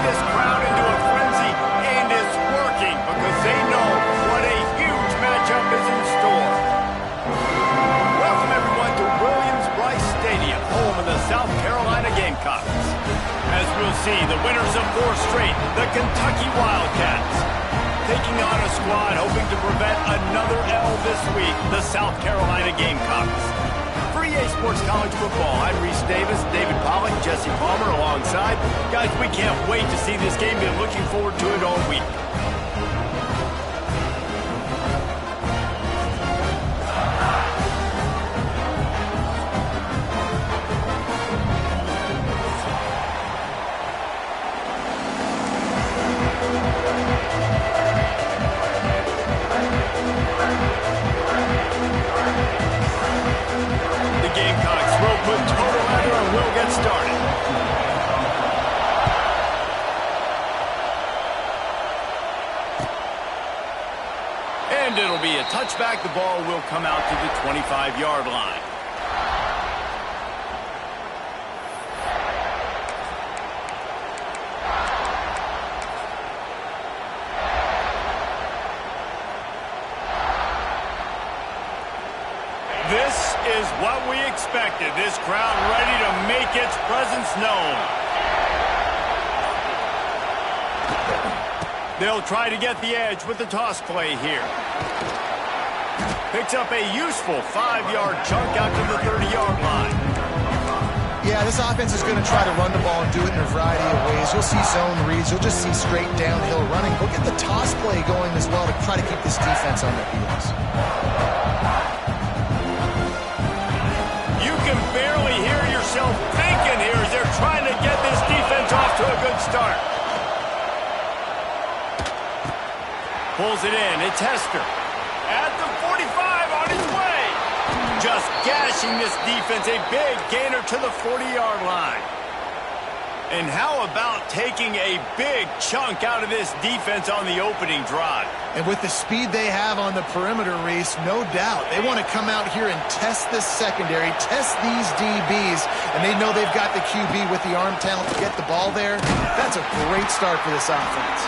this crowd into a frenzy, and it's working because they know what a huge matchup is in store. Welcome, everyone, to Williams-Brice Stadium, home of the South Carolina Gamecocks. As we'll see, the winners of 4 straight, the Kentucky Wildcats, taking on a squad hoping to prevent another L this week, the South Carolina Gamecocks. For EA Sports College Football, I'm Reese Davis, David Pollack, Jesse Palmer alongside. Guys, we can't wait to see this game. Been looking forward to it all week. And it'll be a touchback. The ball will come out to the 25-yard line. This is what we expected. This crowd ready to make its presence known. They'll try to get the edge with the toss play here. Picks up a useful 5-yard chunk out to the 30-yard line. Yeah, this offense is going to try to run the ball and do it in a variety of ways. You'll see zone reads. You'll just see straight downhill running. We'll get the toss play going as well to try to keep this defense on their heels. You can barely hear yourself thinking here as they're trying to get this defense off to a good start. Pulls it in. It's Hester. At the 45 on his way. Just gashing this defense. A big gainer to the 40-yard line. And how about taking a big chunk out of this defense on the opening drive? And with the speed they have on the perimeter, Reese, no doubt. They want to come out here and test this secondary, test these DBs, and they know they've got the QB with the arm talent to get the ball there. That's a great start for this offense.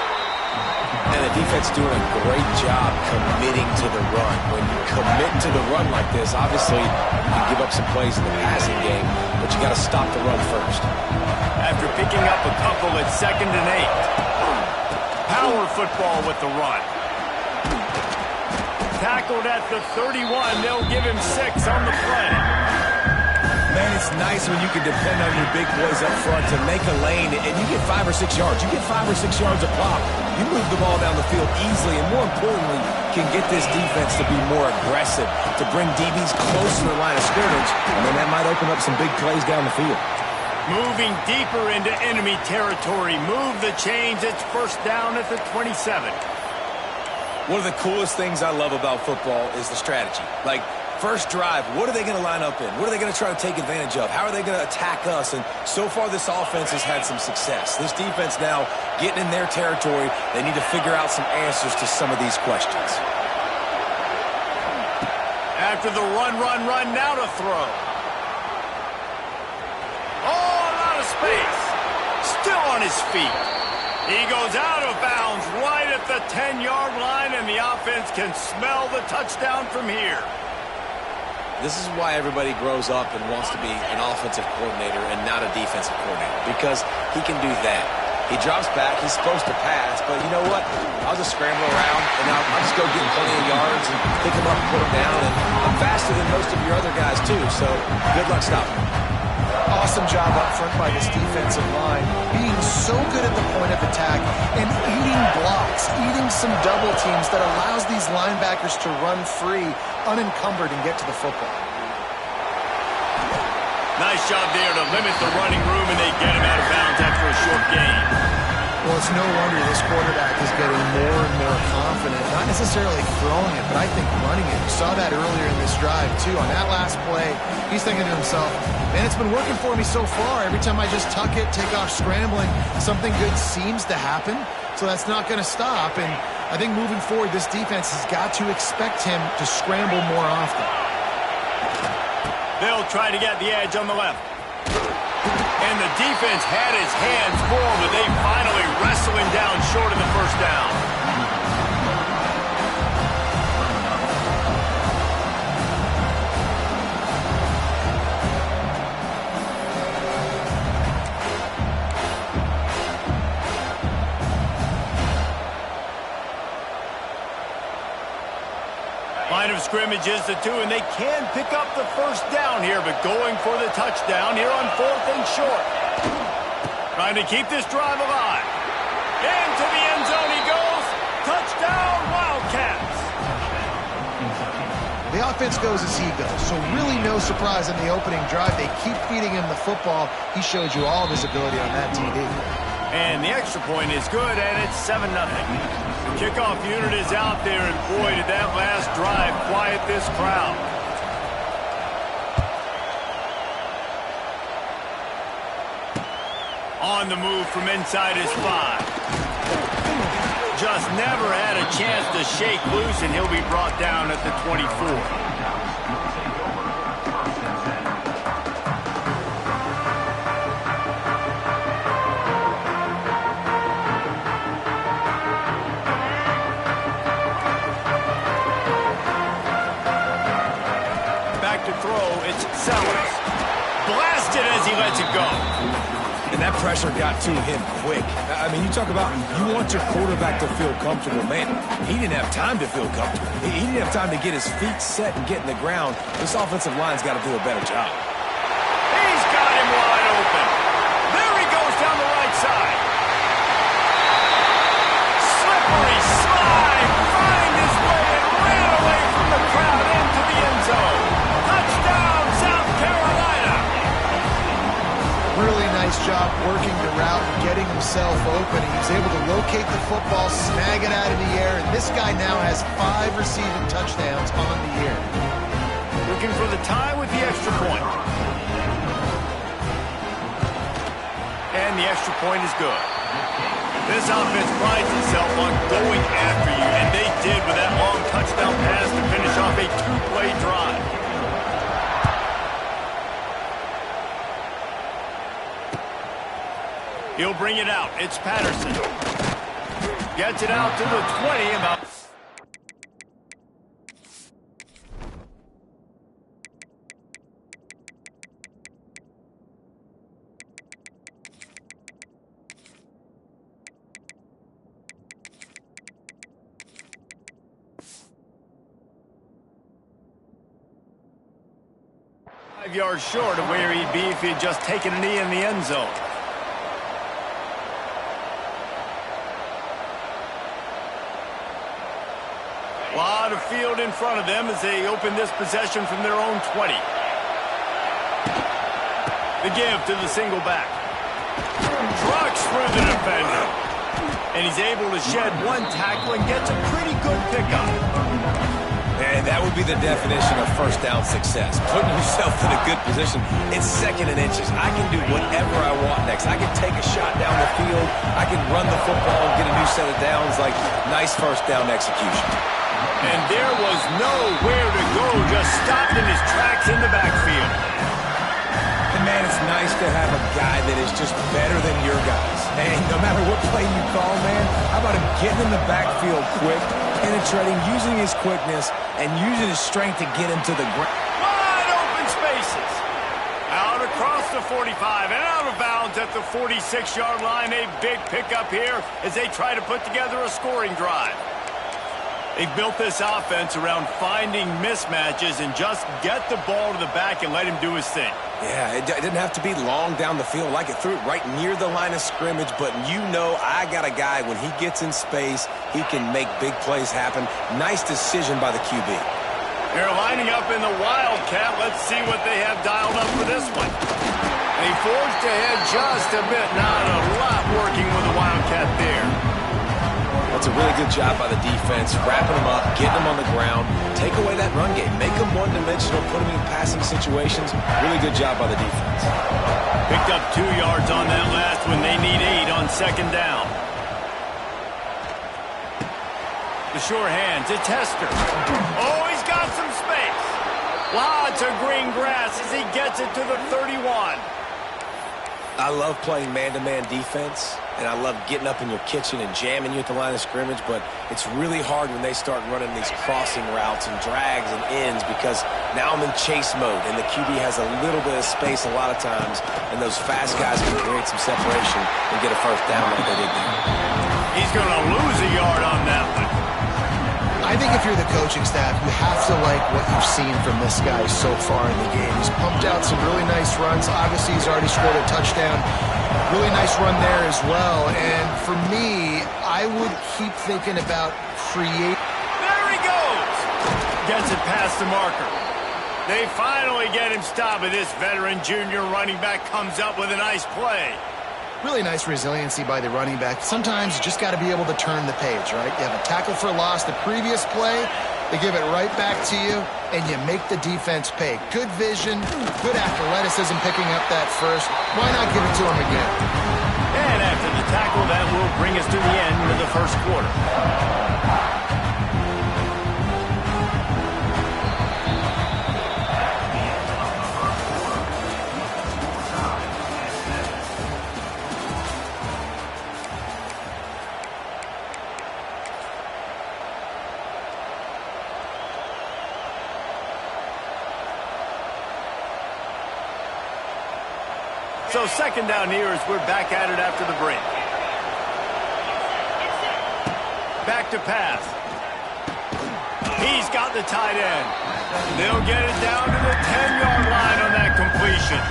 And the defense doing a great job committing to the run. When you commit to the run like this, obviously you can give up some plays in the passing game, but you got to stop the run first. After picking up a couple at 2nd and 8. Power football with the run. Tackled at the 31. They'll give him 6 on the play. Man, it's nice when you can depend on your big boys up front to make a lane, and you get 5 or 6 yards. You get 5 or 6 yards a pop. You move the ball down the field easily, and more importantly, can get this defense to be more aggressive, to bring DBs close to the line of scrimmage, and then that might open up some big plays down the field. Moving deeper into enemy territory. Move the chains. It's 1st down at the 27. One of the coolest things I love about football is the strategy. Like, first drive, what are they going to line up in? What are they going to try to take advantage of? How are they going to attack us? And so far, this offense has had some success. This defense now getting in their territory. They need to figure out some answers to some of these questions. After the run, now to throw. Oh, a lot of space. Still on his feet. He goes out of bounds right at the 10-yard line, and the offense can smell the touchdown from here. This is why everybody grows up and wants to be an offensive coordinator and not a defensive coordinator, because he can do that. He drops back. He's supposed to pass, but you know what? I'll just scramble around, and I'll just go get plenty of yards and pick him up and put him down. And I'm faster than most of your other guys, too, so good luck stopping him. Awesome job up front by this defensive line, being so good at the point of attack and eating blocks, eating some double teams that allows these linebackers to run free, unencumbered, and get to the football. Nice job there to limit the running room, and they get him out of bounds after a short gain. Well, it's no wonder this quarterback is getting more and more confident, not necessarily throwing it, but I think running it. We saw that earlier in this drive, too. On that last play, he's thinking to himself, man, it's been working for me so far. Every time I just tuck it, take off scrambling, something good seems to happen, so that's not going to stop. And I think moving forward, this defense has got to expect him to scramble more often. They'll try to get the edge on the left. And the defense had his hands full, but they finally wrestle him down short of the first down. Line of scrimmage is the 2, and they can pick up the first down here, but going for the touchdown here on 4th and short. Trying to keep this drive alive. Into the end zone he goes. Touchdown, Wildcats. The offense goes as he goes, so really no surprise in the opening drive. They keep feeding him the football. He showed you all of his ability on that TD. And the extra point is good, and it's 7-0. The kickoff unit is out there, and boy, did that last drive quiet this crowd. On the move from inside his 5. Just never had a chance to shake loose, and he'll be brought down at the 24. Sellers. Blasted as he lets it go. And that pressure got to him quick. I mean, you talk about you want your quarterback to feel comfortable. Man, he didn't have time to feel comfortable. He didn't have time to get his feet set and get in the ground. This offensive line's got to do a better job. He's got him wide open. There he goes down the right side. Slippery slide. Find his way and ran away from the crowd into the end zone. Touchdown, South Carolina. Really nice job working the route and getting himself open. He was able to locate the football, snag it out of the air, and this guy now has 5 receiving touchdowns on the year. Looking for the tie with the extra point. And the extra point is good. This offense prides itself on going after you, and they did with that long touchdown pass to finish off a 2-play drive. He'll bring it out. It's Patterson. Gets it out to the 20. About 5 yards short of where he'd be if he'd just taken a knee in the end zone. A lot of field in front of them as they open this possession from their own 20. The give to the single back. Trucks through the defender. And he's able to shed one tackle and gets a pretty good pickup. And that would be the definition of first down success. Putting yourself in a good position. It's 2nd and inches. I can do whatever I want next. I can take a shot down the field. I can run the football and get a new set of downs. Like, nice first down execution. And there was nowhere to go, just stopped in his tracks in the backfield. And man, it's nice to have a guy that is just better than your guys. And no matter what play you call, man, how about him getting in the backfield quick, penetrating, using his quickness, and using his strength to get him to the ground. Wide open spaces. Out across the 45 and out of bounds at the 46-yard line. A big pickup here as they try to put together a scoring drive. They've built this offense around finding mismatches and just get the ball to the back and let him do his thing. Yeah, it didn't have to be long down the field. Like it threw it right near the line of scrimmage, but you know I got a guy, when he gets in space, he can make big plays happen. Nice decision by the QB. They're lining up in the Wildcat. Let's see what they have dialed up for this one. They forged ahead just a bit. Not a lot working with the Wildcat there. That's a really good job by the defense, wrapping them up, getting them on the ground, take away that run game, make them one-dimensional, put them in passing situations. Really good job by the defense. Picked up 2 yards on that last one. They need 8 on 2nd down. The sure hands, it's Hester. Oh, he's got some space. Lots of green grass as he gets it to the 31. I love playing man-to-man defense, and I love getting up in your kitchen and jamming you at the line of scrimmage, but it's really hard when they start running these crossing routes and drags and ends because now I'm in chase mode, and the QB has a little bit of space a lot of times, and those fast guys can create some separation and get a first down like they did there. He's going to lose a yard on that one. I think if you're the coaching staff, you have to like what you've seen from this guy so far in the game. He's pumped out some really nice runs. Obviously, he's already scored a touchdown. Really nice run there as well. And for me, I would keep thinking about create. There he goes. Gets it past the marker. They finally get him stopped, and this veteran junior running back comes up with a nice play. Really nice resiliency by the running back. Sometimes you just got to be able to turn the page, right? You have a tackle for loss the previous play, they give it right back to you, and you make the defense pay. Good vision, good athleticism picking up that first. Why not give it to him again? And after the tackle, that will bring us to the end of the first quarter. So second down here as we're back at it after the break. Back to pass. He's got the tight end. They'll get it down to the 10-yard line on that completion.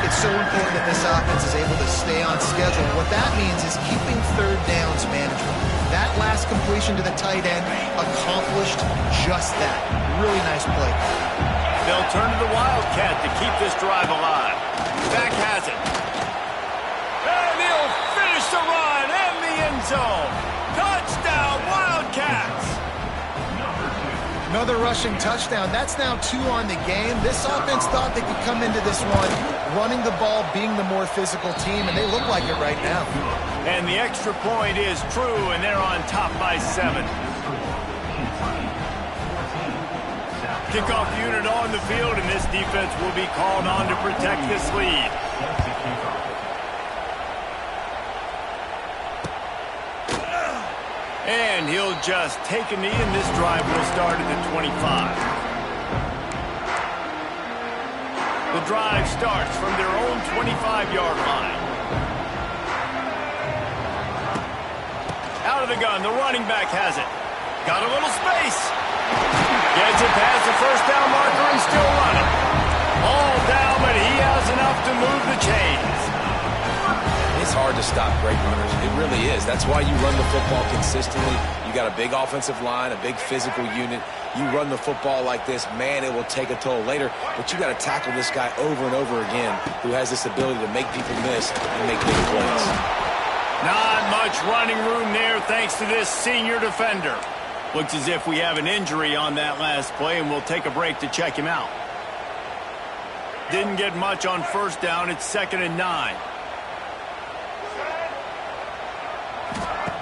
It's so important that this offense is able to stay on schedule. What that means is keeping third downs manageable. That last completion to the tight end accomplished just that. Really nice play. They'll turn to the Wildcat to keep this drive alive. Back has it. And he'll finish the run and the end zone. Touchdown, Wildcats! Another rushing touchdown. That's now 2 on the game. This offense thought they could come into this one running the ball, being the more physical team, and they look like it right now. And the extra point is true, and they're on top by 7. Kickoff unit on the field, and this defense will be called on to protect this lead. And he'll just take a knee, and this drive will start at the 25. The drive starts from their own 25-yard line. Out of the gun, the running back has it. Got a little space. Gets it past the first down marker and still running. All down, but he has enough to move the chains. It's hard to stop great runners. It really is. That's why you run the football consistently. You got a big offensive line, a big physical unit. You run the football like this, man, it will take a toll later. But you got to tackle this guy over and over again who has this ability to make people miss and make big plays. Not much running room there thanks to this senior defender. Looks as if we have an injury on that last play, and we'll take a break to check him out. Didn't get much on first down. It's 2nd and 9.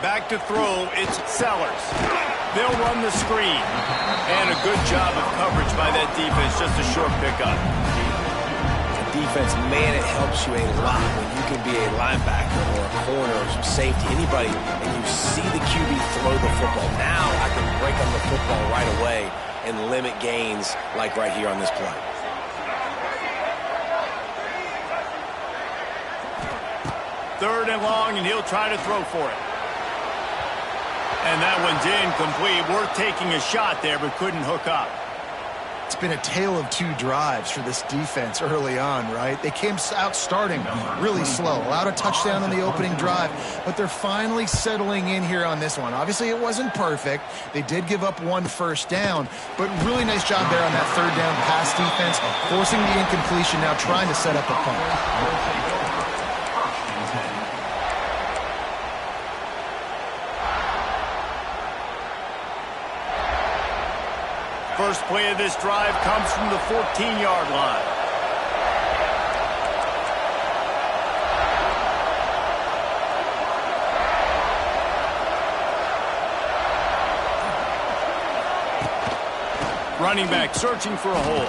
Back to throw, it's Sellers. They'll run the screen. And a good job of coverage by that defense, just a short pickup. Defense, man, it helps you a lot when you can be a linebacker or a corner or some safety, anybody, and you see the QB throw the football. Now I can break on the football right away and limit gains like right here on this play. Third and long, and he'll try to throw for it. And that one's incomplete. Worth taking a shot there, but couldn't hook up. It's been a tale of 2 drives for this defense early on, right? They came out starting really slow, allowed a touchdown on the opening drive, but they're finally settling in here on this one. Obviously, it wasn't perfect. They did give up 1 first down, but really nice job there on that third down pass defense, forcing the incompletion, now trying to set up a punt. First play of this drive comes from the 14-yard line. Running back searching for a hole.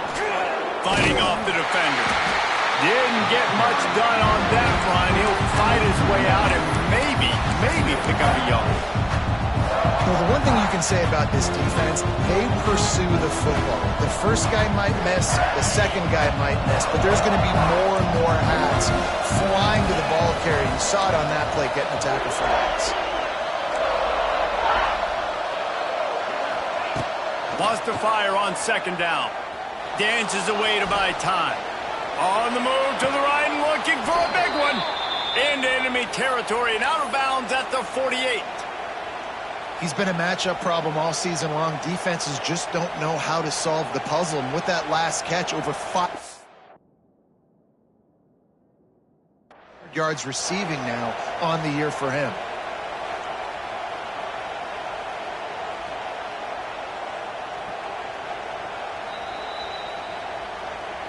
Fighting off the defender. Didn't get much done on pick up a yard. Well, the one thing you can say about this defense, they pursue the football. The first guy might miss, the second guy might miss, but there's going to be more and more hats flying to the ball carrier. You saw it on that play getting a tackle for loss. Wants to fire on second down. Dances away to buy time. On the move to the right and looking for a big one. Into enemy territory and out of bounds at the 48. He's been a matchup problem all season long. Defenses just don't know how to solve the puzzle. And with that last catch, over 5 yards receiving now on the year for him.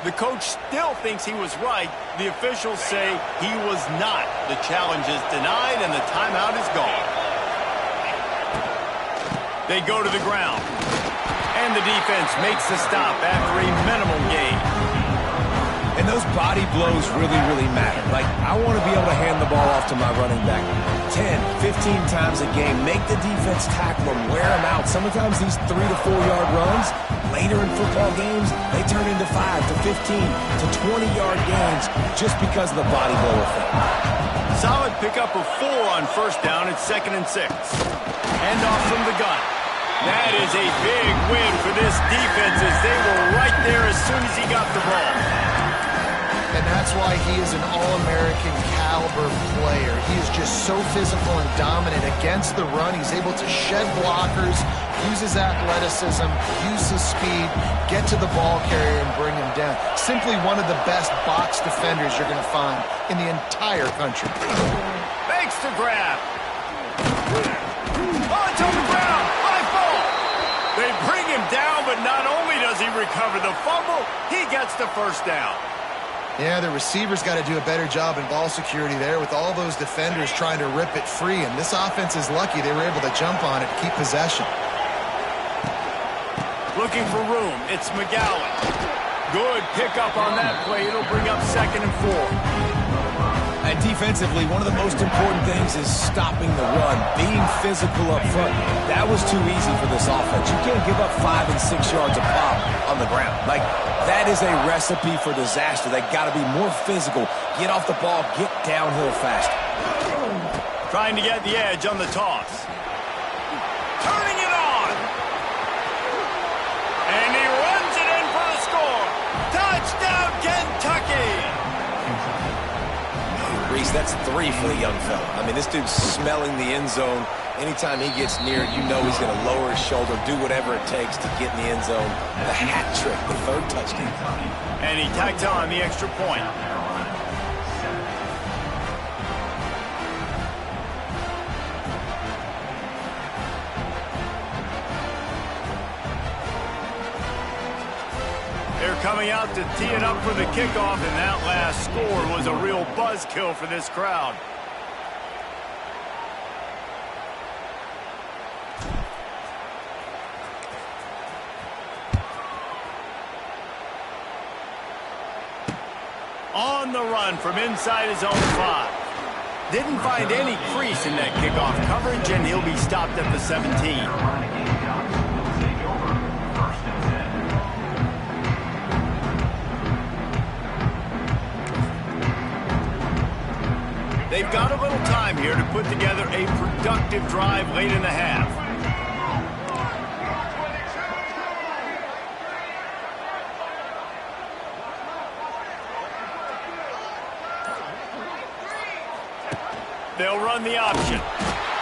The coach still thinks he was right. The officials say he was not. The challenge is denied and the timeout is gone. They go to the ground. And the defense makes the stop after a minimal gain. And those body blows really, really matter. Like, I want to be able to hand the ball off to my running back 10, 15 times a game. Make the defense tackle them, wear them out. Sometimes these 3 to 4 yard runs, later in football games, they turn into 5 to 15 to 20-yard gains just because of the body blow effect. Solid pickup of 4 on first down. It's 2nd and 6. Handoff from the gun. That is a big win for this defense as they were right there as soon as he got the ball. And that's why he is an All-American caliber player. He is just so physical and dominant against the run. He's able to shed blockers, use his athleticism, use his speed, get to the ball carrier and bring him down. Simply one of the best box defenders you're going to find in the entire country. Makes the grab. Oh, it's on the ground. High ball. They bring him down, but not only does he recover the fumble, he gets the first down. Yeah, the receivers got to do a better job in ball security there with all those defenders trying to rip it free. And this offense is lucky they were able to jump on it, keep possession. Looking for room. It's McGowan. Good pickup on that play. It'll bring up 2nd and 4. And defensively, one of the most important things is stopping the run, being physical up front. That was too easy for this offense. You can't give up 5 and 6 yards a pop on the ground. Like, that is a recipe for disaster. They got to be more physical, get off the ball, get downhill fast. Trying to get the edge on the toss. Turning it on. And he runs it in for the score. Touchdown, Kentucky. Reese, that's 3 for the young fella. I mean, this dude's smelling the end zone. Anytime he gets near it, you know he's going to lower his shoulder, do whatever it takes to get in the end zone. The hat trick, the 3rd touchdown. And he tacked on the extra point. They're coming out to tee it up for the kickoff, and that last score was a real buzzkill for this crowd. On the run from inside his own 5. Didn't find any crease in that kickoff coverage, and he'll be stopped at the 17. They've got a little time here to put together a productive drive late in the half. They'll run the option.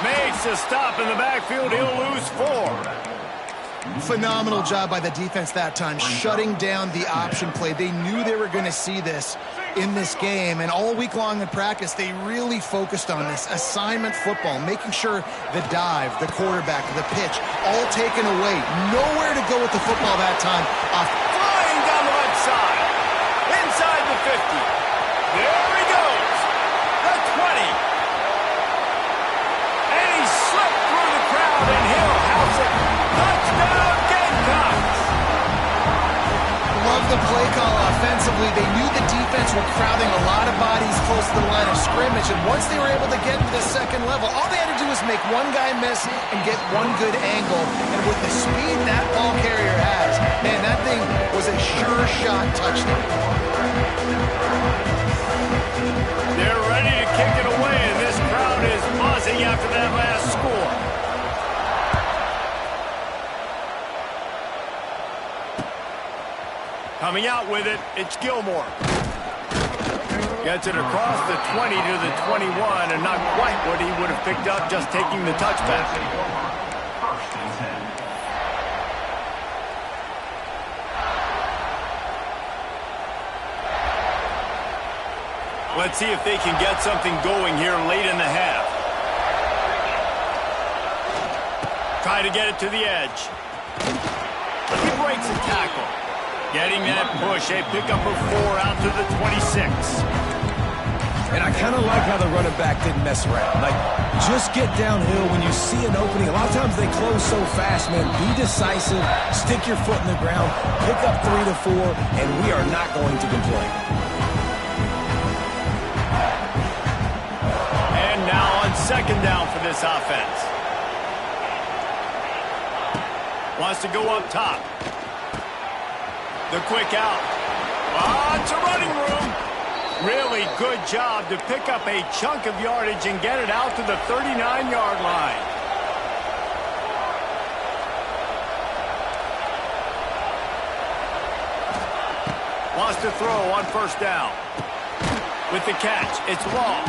Makes a stop in the backfield. He'll lose 4. Phenomenal job by the defense that time, shutting down the option play. They knew they were going to see this in this game, and all week long in practice, they really focused on this assignment football, making sure the dive, the quarterback, the pitch, all taken away. Nowhere to go with the football that time. Flying down the right side. Inside the 50. There he goes. The 20. And he slipped through the crowd, and he'll house it. Touchdown, Gamecocks. Love the play call offensively. They knew the defense were crowding a lot of bodies full close to the line of scrimmage, and once they were able to get into the second level, all they had to do was make one guy miss and get one good angle. And with the speed that ball carrier has, man, that thing was a sure shot touchdown. They're ready to kick it away, and this crowd is buzzing after that last score. Coming out with it, it's Gilmore. Gets it across the 20 to the 21, and not quite what he would have picked up just taking the touchback. Let's see if they can get something going here late in the half. Try to get it to the edge. He breaks a tackle. Getting that push, a pickup of 4 out to the 26. And I kind of like how the running back didn't mess around. Like, just get downhill when you see an opening. A lot of times they close so fast, man. Be decisive, stick your foot in the ground, pick up 3 to 4, and we are not going to complain. And now on second down for this offense. Wants to go up top. The quick out. It's a running room. Really good job to pick up a chunk of yardage and get it out to the 39-yard line. Wants to throw on first down. With the catch, it's Long.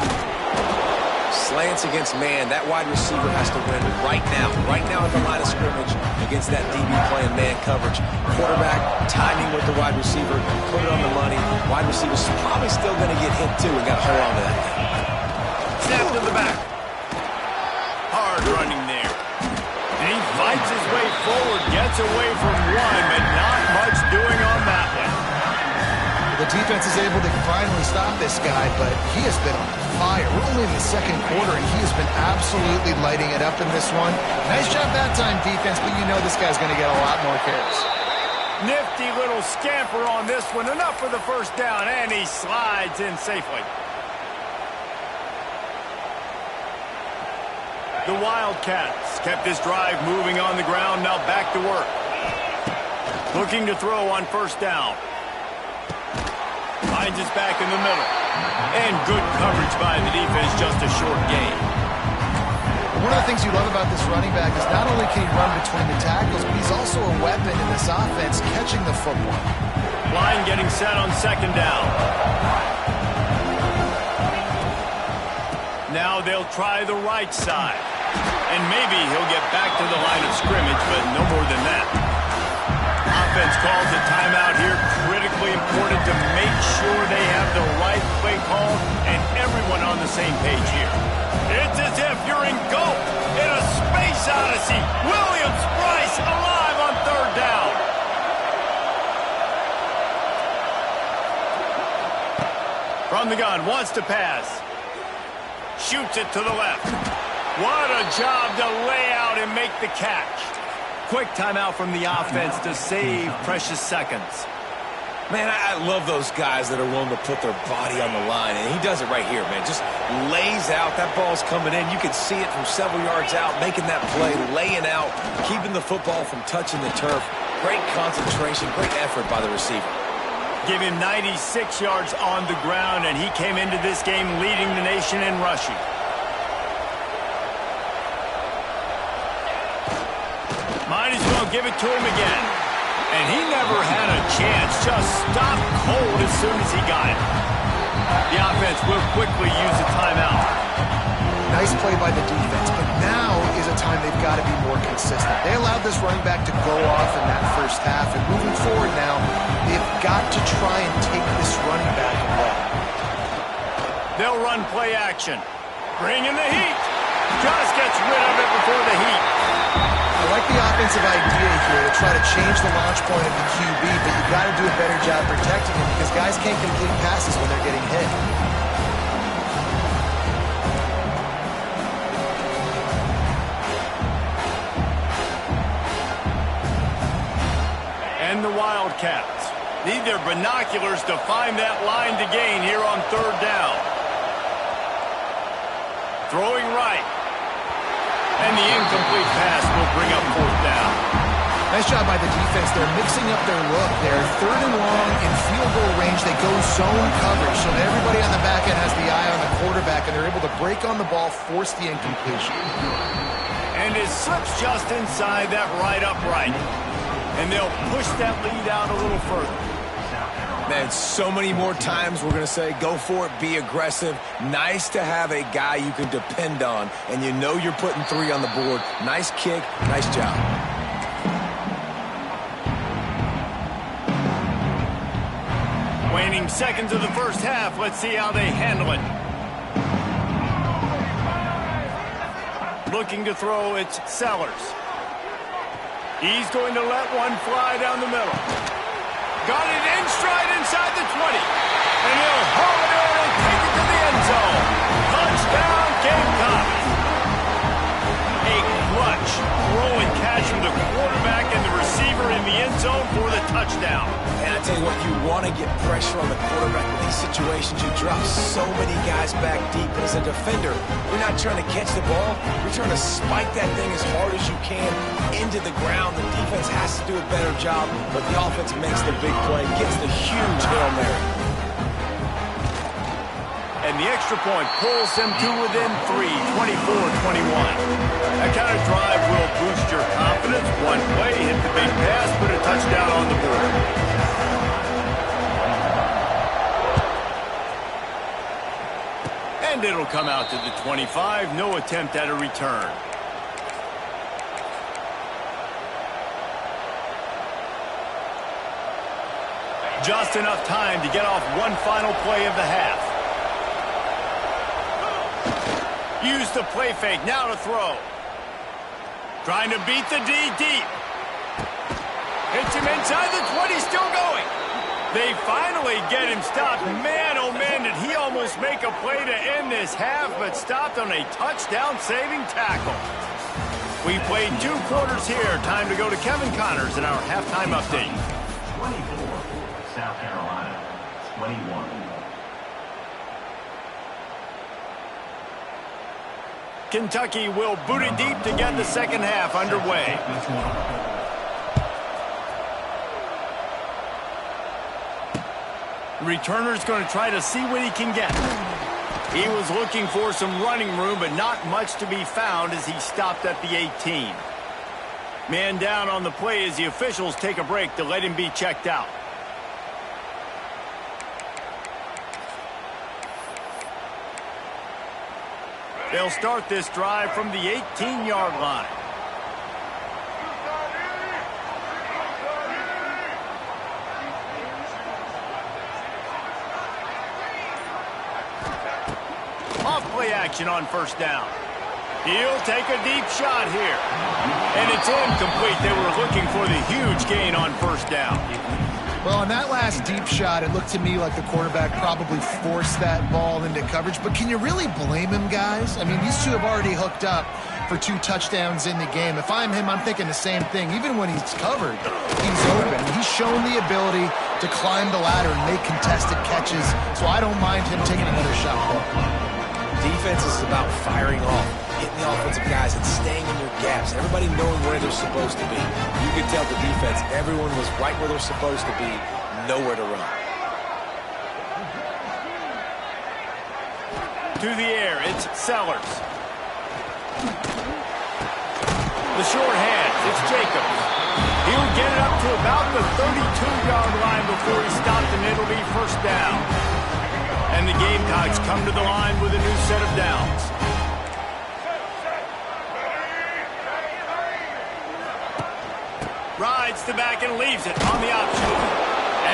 Slants against man. That wide receiver has to win right now at the line of scrimmage against that DB playing man coverage. Quarterback, timing with the wide receiver, put it on the money. Wide receiver's probably still going to get hit too and got to hold on to that thing. Snap to the back. Hard running there. And he fights his way forward, gets away from one, but not much doing on that one. The defense is able to finally stop this guy, but he has been on fire. We're only in the second quarter, and he has been absolutely lighting it up in this one. Nice job that time, defense, but you know this guy's going to get a lot more carries. Nifty little scamper on this one. Enough for the first down, and he slides in safely. The Wildcats kept this drive moving on the ground, now back to work. Looking to throw on first down. Finds his back in the middle. And good coverage by the defense, just a short gain. One of the things you love about this running back is not only can he run between the tackles, but he's also a weapon in this offense, catching the football. Line getting set on second down. Now they'll try the right side. And maybe he'll get back to the line of scrimmage, but no more than that. Offense calls a timeout here. Critically important to make sure they have the right play call and everyone on the same page here. It's as if you're in GO in a space odyssey. Williams-Brice alive on third down. From the gun, wants to pass. Shoots it to the left. What a job to lay out and make the catch. Quick timeout from the offense to save precious seconds. Man, I love those guys that are willing to put their body on the line, and he does it right here, man. Just lays out. That ball's coming in. You can see it from several yards out, making that play, laying out, keeping the football from touching the turf. Great concentration, great effort by the receiver. Give him 96 yards on the ground, and he came into this game leading the nation in rushing. Might as well give it to him again. And he never had a chance. Just stopped cold as soon as he got it. The offense will quickly use a timeout. Nice play by the defense, but now is a time they've got to be more consistent. They allowed this running back to go off in that first half, and moving forward now, they've got to try and take this running back away. They'll run play action. Bring in the heat. Just gets rid of it before the heat. I like the offensive idea here to try to change the launch point of the QB, but you've got to do a better job protecting him because guys can't complete passes when they're getting hit. And the Wildcats need their binoculars to find that line to gain here on third down. Throwing right. And the incomplete pass will bring up fourth down. Nice job by the defense. They're mixing up their look. They're third and long in field goal range. They go zone coverage, so everybody on the back end has the eye on the quarterback, and they're able to break on the ball, force the incompletion. And it slips just inside that right upright. And they'll push that lead out a little further. Man, so many more times we're going to say, go for it, be aggressive. Nice to have a guy you can depend on, and you know you're putting 3 on the board. Nice kick, nice job. Waning seconds of the first half. Let's see how they handle it. Looking to throw, it's Sellers. He's going to let one fly down the middle. Got it in stride inside the 20. And he'll haul it in and take it to the end zone. Touchdown, Gamecocks. A clutch throw and catch from the quarterback and the receiver in the end zone for the touchdown. And I tell you what, you want to get pressure on the quarterback in these situations. You drop so many guys back deep. And as a defender, you're not trying to catch the ball. You're trying to spike that thing as hard as you can into the ground. The defense has to do a better job, but the offense makes the big play, gets the huge Hail Mary. And the extra point pulls them to within 3, 24-21. That kind of drive will boost your confidence. One play, hit the big pass, put a touchdown on the board. And it'll come out to the 25. No attempt at a return. Just enough time to get off one final play of the half. Use the play fake, now to throw. Trying to beat the D deep. Hits him inside the 20, still going. They finally get him stopped. Man, oh man, did he almost make a play to end this half, but stopped on a touchdown-saving tackle. We played 2 quarters here. Time to go to Kevin Connors in our halftime update. 24, South Carolina, 21. Kentucky will boot it deep to get the second half underway. Returner's going to try to see what he can get. He was looking for some running room, but not much to be found as he stopped at the 18. Man down on the play as the officials take a break to let him be checked out. They'll start this drive from the 18-yard line. Off play action on first down. He'll take a deep shot here. And it's incomplete. They were looking for the huge gain on first down. Well, on that last deep shot, it looked to me like the quarterback probably forced that ball into coverage. But can you really blame him, guys? I mean, these two have already hooked up for 2 touchdowns in the game. If I'm him, I'm thinking the same thing. Even when he's covered, he's open. He's shown the ability to climb the ladder and make contested catches. So I don't mind him taking another shot. Defense is about firing off, hitting the offensive guys and staying in their gaps. Everybody knowing where they're supposed to be. You could tell the defense, everyone was right where they're supposed to be, nowhere to run. To the air, it's Sellers. The short hands, it's Jacobs. He'll get it up to about the 32-yard line before he stopped, and it'll be first down. And the Gamecocks come to the line with a new set of downs. Rides the back and leaves it on the option.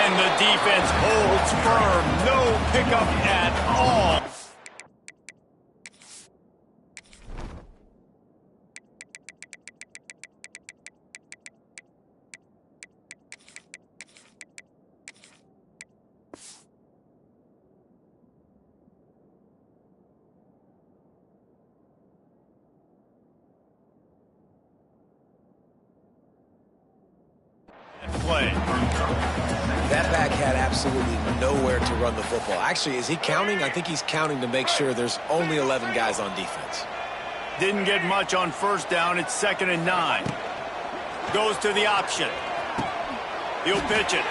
And the defense holds firm. No pickup at all. That back quarterback had absolutely nowhere to run the football. Actually, is he counting? I think he's counting to make sure there's only 11 guys on defense. Didn't get much on first down. It's 2nd and 9. Goes to the option. He'll pitch it.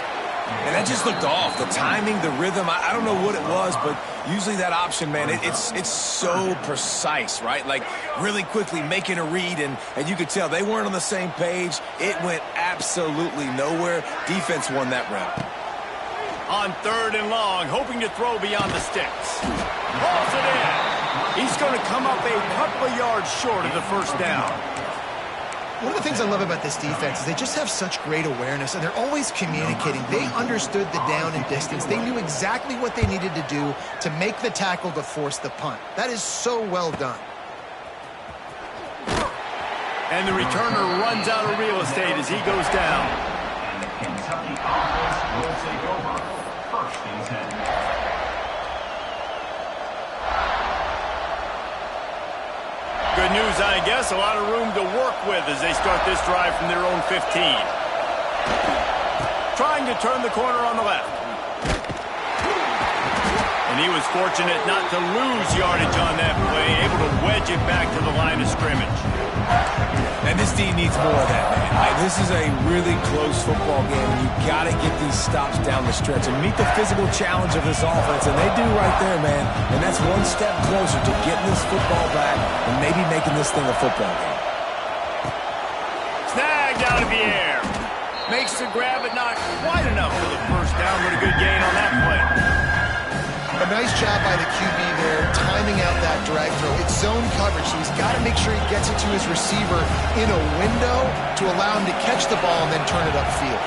And that just looked off. The timing, the rhythm, I don't know what it was, but usually that option, man, it's so precise, right? Like really quickly making a read, and you could tell they weren't on the same page. It went absolutely nowhere. Defense won that round. On 3rd and long, hoping to throw beyond the sticks. Hauls it in. He's going to come up a couple of yards short of the first down. One of the things I love about this defense is they just have such great awareness, and they're always communicating. They understood the down and distance. They knew exactly what they needed to do to make the tackle to force the punt. That is so well done. And the returner runs out of real estate as he goes down. And the Kentucky offense will take over. 1st and 10. Good news, I guess. A lot of room to work with as they start this drive from their own 15. Trying to turn the corner on the left. And he was fortunate not to lose yardage on that play, able to wedge it back to the line of scrimmage. And this D needs more of that, man. This is a really close football game, and you got to get these stops down the stretch and meet the physical challenge of this offense, and they do right there, man. And that's one step closer to getting this football back and maybe making this thing a football game. Snagged out of the air. Makes the grab, but not quite enough for the first down, but a good gain on that play. A nice job by the QB there, timing out that drag throw. It's zone coverage, so he's got to make sure he gets it to his receiver in a window to allow him to catch the ball and then turn it upfield.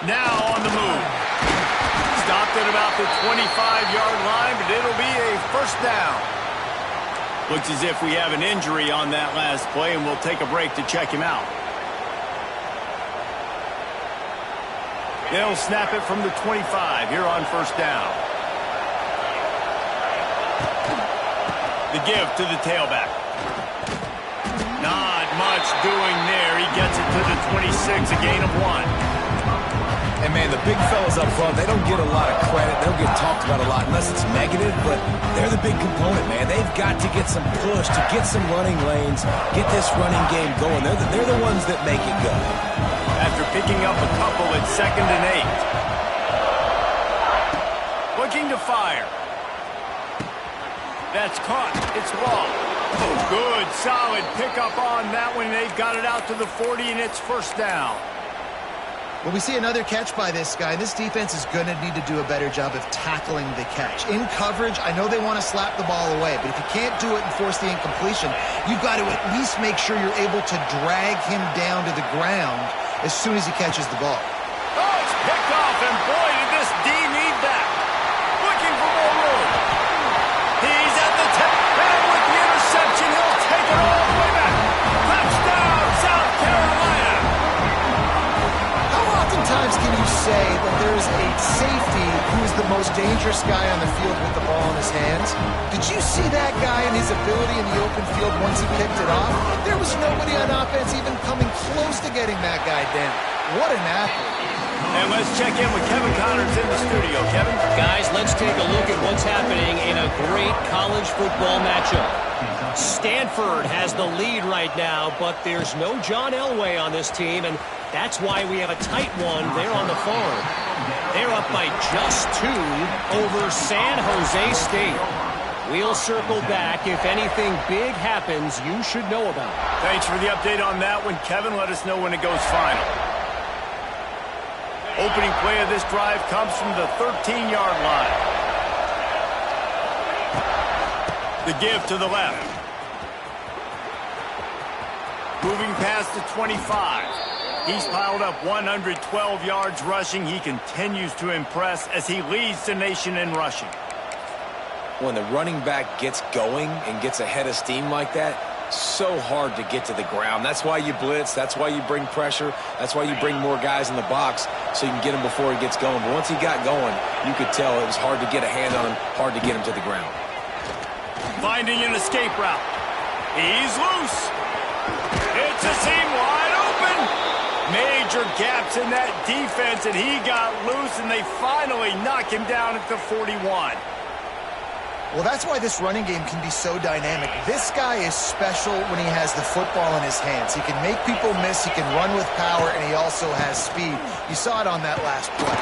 Now on the move. Stopped at about the 25-yard line, but it'll be a first down. Looks as if we have an injury on that last play, and we'll take a break to check him out. They'll snap it from the 25 here on first down. The give to the tailback. Not much doing there. He gets it to the 26, a gain of 1. And, man, the big fellas up front, they don't get a lot of credit. They don't get talked about a lot unless it's negative, but they're the big component, man. They've got to get some push, to get some running lanes, get this running game going. They're the ones that make it go. After picking up a couple at 2nd and 8. Looking to fire. That's caught. It's long. Oh, good, solid pickup on that one. They've got it out to the 40, and it's first down. Well, we see another catch by this guy. This defense is going to need to do a better job of tackling the catch. In coverage, I know they want to slap the ball away, but if you can't do it and force the incompletion, you've got to at least make sure you're able to drag him down to the ground as soon as he catches the ball. Oh, it's picked off, and boy, did this D need that. Looking for more room. He's at the tip, and with the interception, he'll take it all the way back. Touchdown, South Carolina. How oftentimes can you say that there's a safety who is the most dangerous guy on the field with the ball in his hands? Did you see that guy and his ability in the open field once he picked it off? There was nobody on offense even coming close to getting that guy down. What an athlete. And let's check in with Kevin Connors in the studio. Kevin? Guys, let's take a look at what's happening in a great college football matchup. Stanford has the lead right now, but there's no John Elway on this team, and that's why we have a tight one there on the farm. They're up by just 2 over San Jose State. We'll circle back. If anything big happens, you should know about it. Thanks for the update on that one, Kevin. Let us know when it goes final. Opening play of this drive comes from the 13-yard line. The give to the left. Moving past the 25. He's piled up 112 yards rushing. He continues to impress as he leads the nation in rushing. When the running back gets going and gets ahead of steam like that, so hard to get to the ground. That's why you blitz. That's why you bring pressure. That's why you bring more guys in the box so you can get him before he gets going. But once he got going, you could tell it was hard to get a hand on him, hard to get him to the ground. Finding an escape route. He's loose. It's a seam wide open. Major gaps in that defense, and he got loose, and they finally knock him down at the 41. Well, that's why this running game can be so dynamic. This guy is special when he has the football in his hands. He can make people miss, he can run with power, and he also has speed. You saw it on that last play.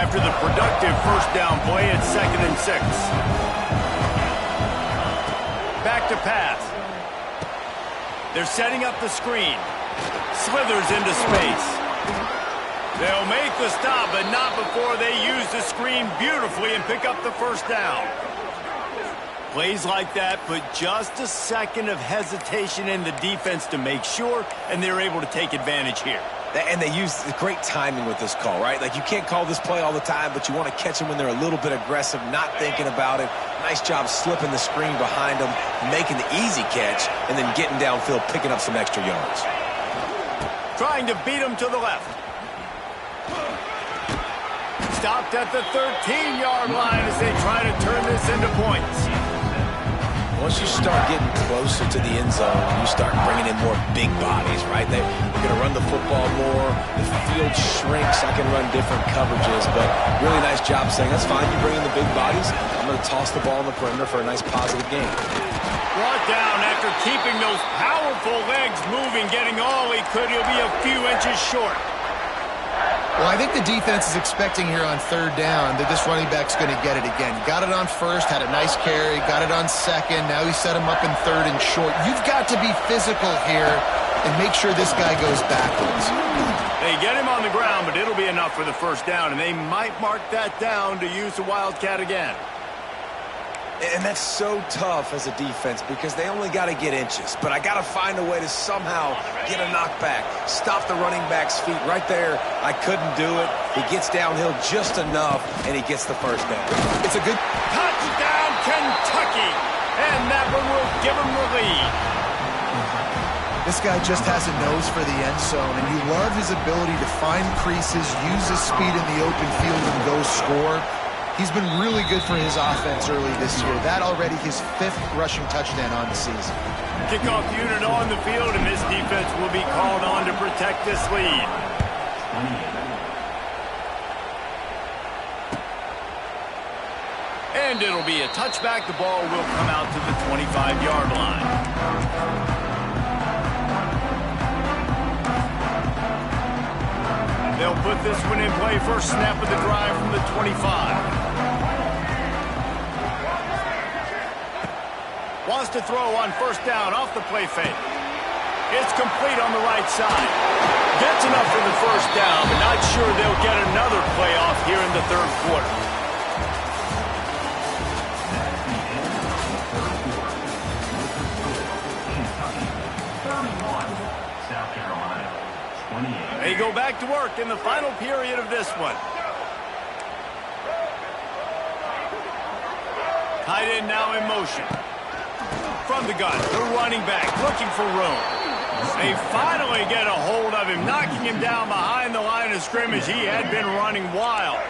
After the productive first down play, it's 2nd and 6. Back to pass. They're setting up the screen. Slithers into space. They'll make the stop, but not before they use the screen beautifully and pick up the first down. Plays like that put just a second of hesitation in the defense to make sure, and they're able to take advantage here. And they use great timing with this call, right? Like, you can't call this play all the time, but you want to catch them when they're a little bit aggressive, not thinking about it. Nice job slipping the screen behind them, making the easy catch, and then getting downfield, picking up some extra yards. Trying to beat him to the left. Stopped at the 13-yard line as they try to turn this into points. Once you start getting closer to the end zone, you start bringing in more big bodies, right? They're going to run the football more. The field shrinks. I can run different coverages, but really nice job saying, that's fine, you bring in the big bodies. I'm going to toss the ball in the perimeter for a nice positive gain. Brought down after keeping those powerful legs moving, getting all he could. He'll be a few inches short. Well, I think the defense is expecting here on 3rd down that this running back's going to get it again. Got it on 1st, had a nice carry, got it on 2nd. Now he set him up in 3rd and short. You've got to be physical here and make sure this guy goes backwards. They get him on the ground, but it'll be enough for the first down, and they might mark that down to use the Wildcat again. And that's so tough as a defense because they only got to get inches. But I got to find a way to somehow get a knockback, stop the running back's feet right there. I couldn't do it. He gets downhill just enough, and he gets the first down. It's a good touchdown, Kentucky, and that one will give them the lead. This guy just has a nose for the end zone, and you love his ability to find creases, use his speed in the open field, and go score. He's been really good for his offense early this year. That already his 5th rushing touchdown on the season. Kickoff unit on the field, and this defense will be called on to protect this lead. And it'll be a touchback. The ball will come out to the 25-yard line. They'll put this one in play. First snap of the drive from the 25. Wants to throw on 1st down off the play fake. It's complete on the right side. Gets enough for the first down, but not sure they'll get another play off here in the 3rd quarter. They go back to work in the final period of this one. Tight end now in motion. From the gun, the running back looking for room. They finally get a hold of him, knocking him down behind the line of scrimmage. He had been running wild.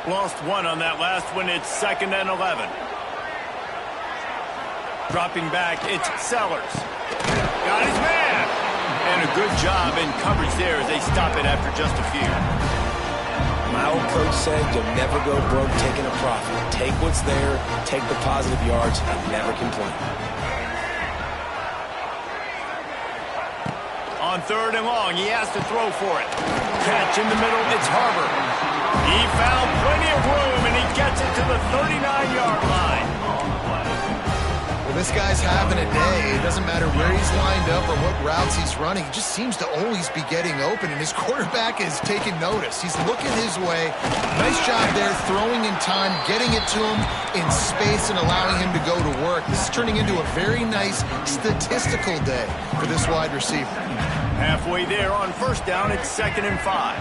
Lost one on that last one. It's 2nd and 11. Dropping back, it's Sellers. Got his man. And a good job in coverage there as they stop it after just a few. My old coach said you'll never go broke taking a profit. Take what's there, take the positive yards, and never complain. On 3rd and long, he has to throw for it. Catch in the middle, it's Harbor. He found plenty of room, and he gets it to the 39-yard line. Well, this guy's having a day. It doesn't matter where he's lined up or what routes he's running. He just seems to always be getting open, and his quarterback is taking notice. He's looking his way. Nice job there, throwing in time, getting it to him in space, and allowing him to go to work. This is turning into a very nice statistical day for this wide receiver. Halfway there on 1st down, it's 2nd and 5.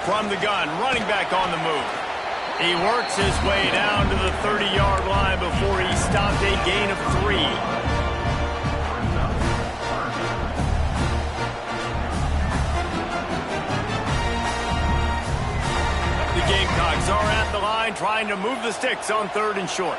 From the gun, running back on the move. He works his way down to the 30-yard line before he stopped a gain of 3. The Gamecocks are at the line trying to move the sticks on 3rd and short.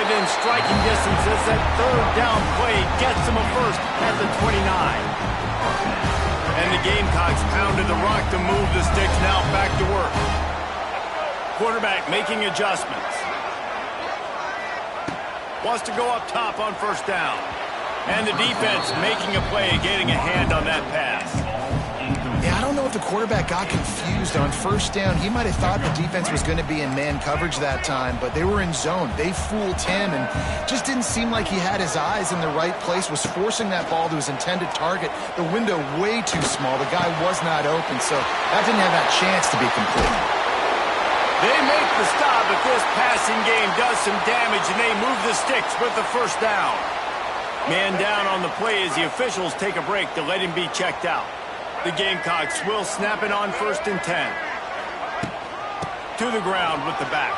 Within striking distance as that 3rd down play gets him a first at the 29. And the Gamecocks pounded the rock to move the sticks, now back to work. Quarterback making adjustments. Wants to go up top on 1st down. And the defense making a play, getting a hand on that pass. Yeah, I don't know if the quarterback got confused on 1st down. He might have thought the defense was going to be in man coverage that time, but they were in zone. They fooled him and just didn't seem like he had his eyes in the right place, was forcing that ball to his intended target. The window way too small. The guy was not open, so that didn't have that chance to be complete. They make the stop, but this passing game does some damage, and they move the sticks with the 1st down. Man down on the play as the officials take a break to let him be checked out. The Gamecocks will snap it on 1st and 10. To the ground with the back.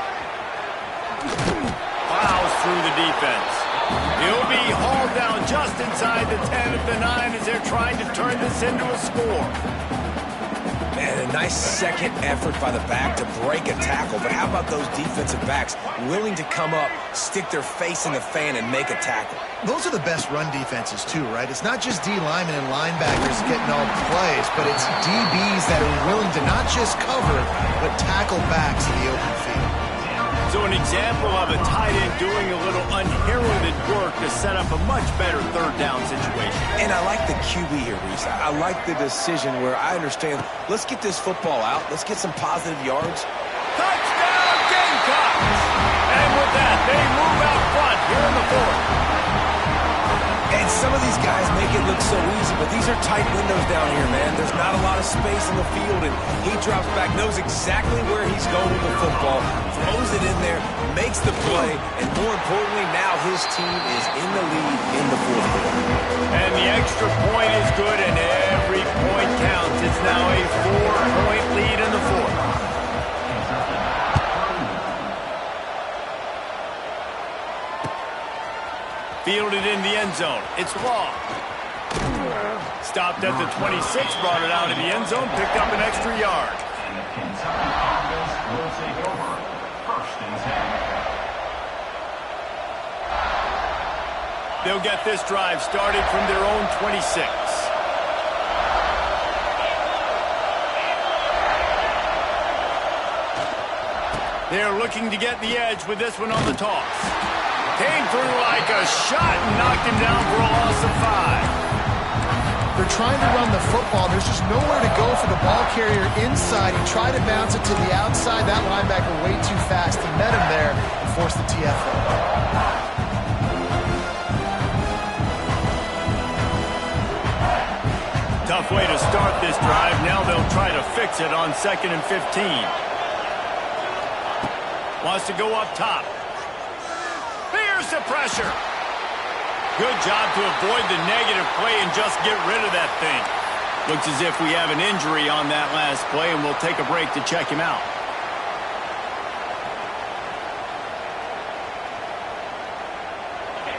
Plows through the defense. He'll be hauled down just inside the 10 at the 9 as they're trying to turn this into a score. Man, a nice second effort by the back to break a tackle. But how about those defensive backs willing to come up, stick their face in the fan, and make a tackle? Those are the best run defenses, too, right? It's not just D linemen and linebackers getting all the plays, but it's DBs that are willing to not just cover, but tackle backs in the open field. So an example of a tight end doing a little unheralded work to set up a much better 3rd down situation. And I like the QB here, Reese. I like the decision where I understand, let's get this football out. Let's get some positive yards. Touchdown, Gamecocks! And with that, they move out front here in the 4th. And some of these guys make it look so easy, but these are tight windows down here, man. There's not a lot of space in the field, and he drops back, knows exactly where he's going with the football, throws it in there, makes the play, and more importantly, now his team is in the lead in the 4th quarter. And the extra point is good, and every point counts. It's now a 4-point lead in the 4th. Fielded in the end zone. It's long. Stopped at the 26, brought it out of the end zone, picked up an extra yard. And the Kentucky offense will take over 1st and 10. They'll get this drive started from their own 26. They're looking to get the edge with this one on the toss. Came through like a shot and knocked him down for a loss of 5. They're trying to run the football. There's just nowhere to go for the ball carrier inside. He tried to bounce it to the outside. That linebacker way too fast. He met him there and forced the TFL. Tough way to start this drive. Now they'll try to fix it on 2nd and 15. Wants to go up top. Here's the pressure. Good job to avoid the negative play and just get rid of that thing. Looks as if we have an injury on that last play, and we'll take a break to check him out.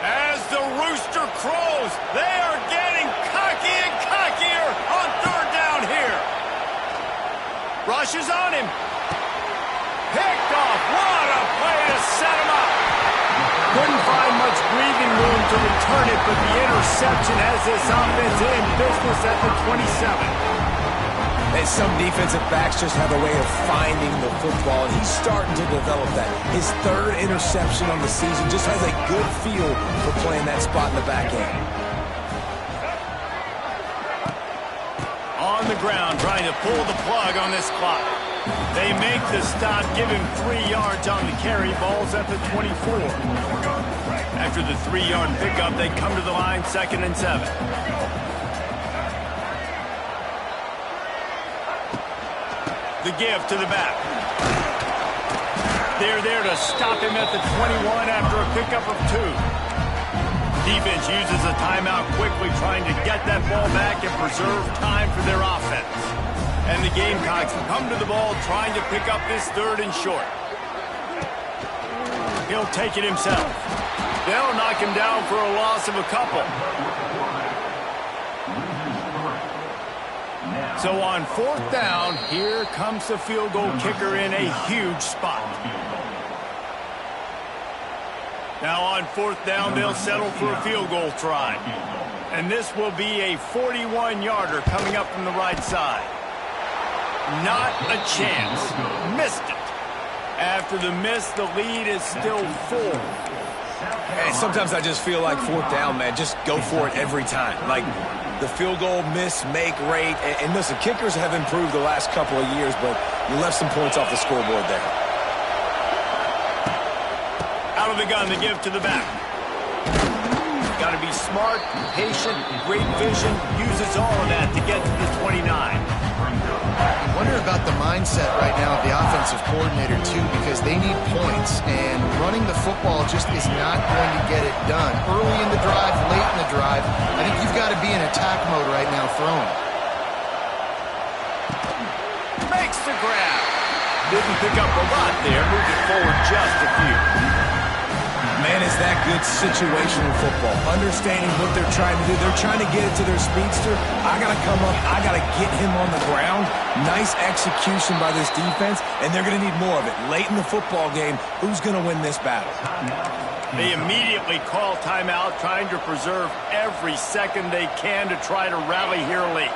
As the rooster crows, they are getting cocky and cockier on 3rd down here. Rushes on him. Picked off. What a play to set him up. Couldn't find much breathing room to return it, but the interception has this offense in business at the 27. And some defensive backs just have a way of finding the football, and he's starting to develop that. His 3rd interception on the season, just has a good feel for playing that spot in the back end. On the ground, trying to pull the plug on this clock. They make the stop, give him 3 yards on the carry. Ball's at the 24. After the 3-yard pickup, they come to the line, 2nd and 7. The give to the back. They're there to stop him at the 21 after a pickup of 2. Defense uses a timeout quickly, trying to get that ball back and preserve time for their offense. And the Gamecocks come to the ball, trying to pick up this 3rd and short. He'll take it himself. They'll knock him down for a loss of a couple. So on 4th down, here comes the field goal kicker in a huge spot. Now on 4th down, they'll settle for a field goal try. And this will be a 41-yarder coming up from the right side. Not a chance. Missed it. After the miss, the lead is still 4. Hey, sometimes I just feel like 4th down, man. Just go for it every time. Like the field goal miss, make rate. And listen, kickers have improved the last couple of years, but you left some points off the scoreboard there. Out of the gun to give to the back. Got to be smart, patient, great vision. Uses all of that to get to the 29. I wonder about the mindset right now of the offensive coordinator, too, because they need points, and running the football just is not going to get it done. Early in the drive, late in the drive, I think you've got to be in attack mode right now throwing. Makes the grab. Didn't pick up a lot there, moved it forward just a few. Man, is that good situational football. Understanding what they're trying to do. They're trying to get it to their speedster. I got to come up. I got to get him on the ground. Nice execution by this defense, and they're going to need more of it. Late in the football game, who's going to win this battle? They immediately call timeout, trying to preserve every second they can to try to rally here late.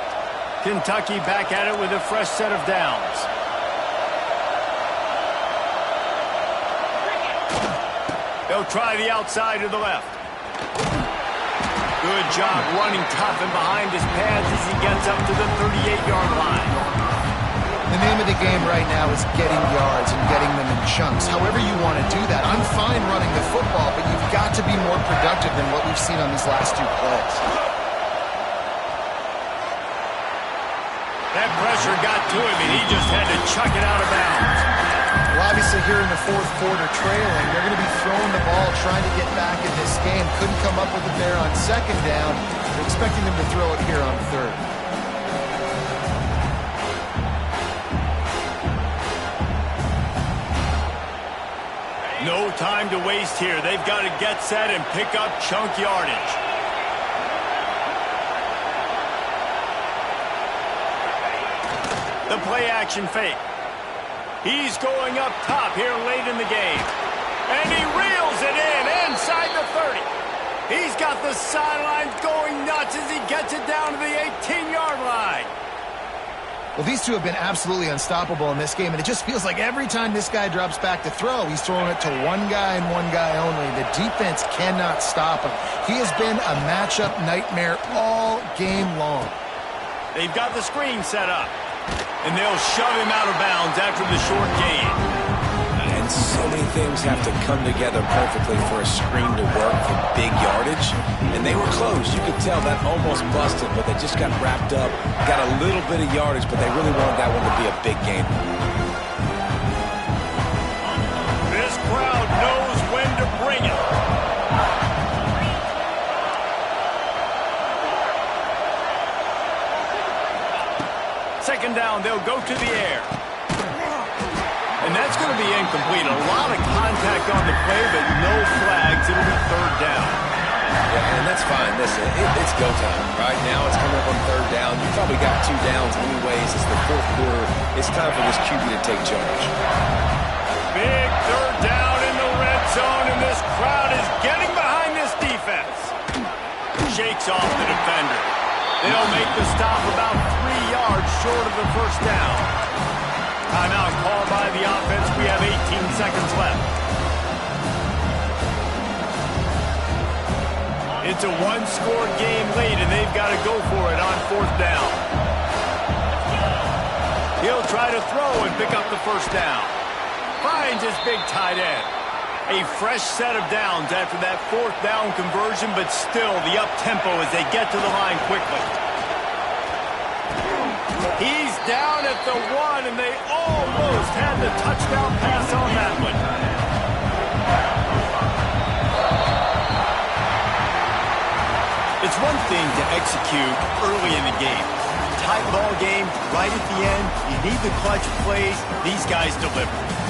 Kentucky back at it with a fresh set of downs. They'll try the outside to the left. Good job running tough and behind his pads as he gets up to the 38-yard line. The name of the game right now is getting yards and getting them in chunks. However you want to do that. I'm fine running the football, but you've got to be more productive than what we've seen on these last 2 plays. That pressure got to him, and he just had to chuck it out of bounds. Well, obviously here in the 4th quarter trailing, they're going to be throwing the ball, trying to get back in this game. Couldn't come up with it there on 2nd down. They're expecting them to throw it here on 3rd. No time to waste here. They've got to get set and pick up chunk yardage. The play action fake. He's going up top here late in the game. And he reels it in inside the 30. He's got the sidelines going nuts as he gets it down to the 18-yard line. Well, these two have been absolutely unstoppable in this game, and it just feels like every time this guy drops back to throw, he's throwing it to one guy and one guy only. The defense cannot stop him. He has been a matchup nightmare all game long. They've got the screen set up. And they'll shove him out of bounds after the short gain. And so many things have to come together perfectly for a screen to work for big yardage. And they were close. You could tell that almost busted, but they just got wrapped up. Got a little bit of yardage, but they really wanted that one to be a big game. This crowd knows when to bring it. Second down, they'll go to the air. And that's going to be incomplete. A lot of contact on the play, but no flags. It'll be 3rd down. Yeah, and that's fine. Listen, it's go time. Right now it's coming up on 3rd down. You probably got 2 downs anyways. It's the 4th quarter. It's time for this QB to take charge. Big 3rd down in the red zone, and this crowd is getting behind this defense. Shakes off the defender. They'll make the stop about 3 yards short of the 1st down. Timeout called by the offense. We have 18 seconds left. It's a 1-score game late, and they've got to go for it on 4th down. He'll try to throw and pick up the 1st down. Finds his big tight end. A fresh set of downs after that 4th down conversion, but still the up-tempo as they get to the line quickly. He's down at the 1, and they almost had the touchdown pass on that one. It's one thing to execute early in the game. Tight ball game, right at the end. You need the clutch plays. These guys deliver.